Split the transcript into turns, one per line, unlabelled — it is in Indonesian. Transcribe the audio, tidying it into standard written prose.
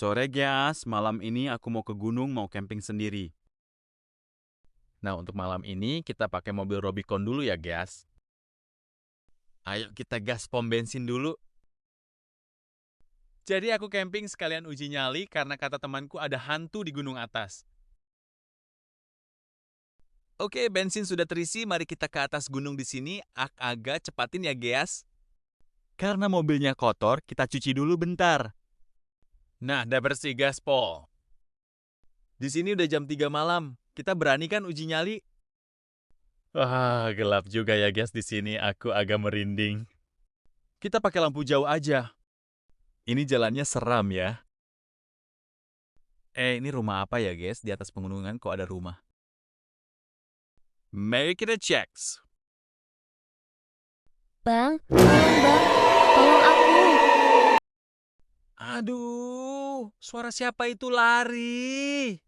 Sore, Gias. Malam ini aku mau ke gunung, mau camping sendiri.
Nah, untuk malam ini kita pakai mobil Rubicon dulu ya, Gias.
Ayo kita gas pom bensin dulu.
Jadi aku camping sekalian uji nyali karena kata temanku ada hantu di gunung atas.
Oke, bensin sudah terisi. Mari kita ke atas gunung di sini. Agak cepatin ya, Gias. Karena mobilnya kotor, kita cuci dulu bentar.
Nah, udah bersih gaspol.
Di sini udah jam 3 malam. Kita berani kan uji nyali?
Wah, gelap juga ya, Gias, di sini. Aku agak merinding.
Kita pakai lampu jauh aja. Ini jalannya seram ya. Ini rumah apa ya, guys? Di atas pegunungan kok ada rumah? Mari kita cek.
Bang, tolong bang, tolong aku.
Aduh, suara siapa itu lari?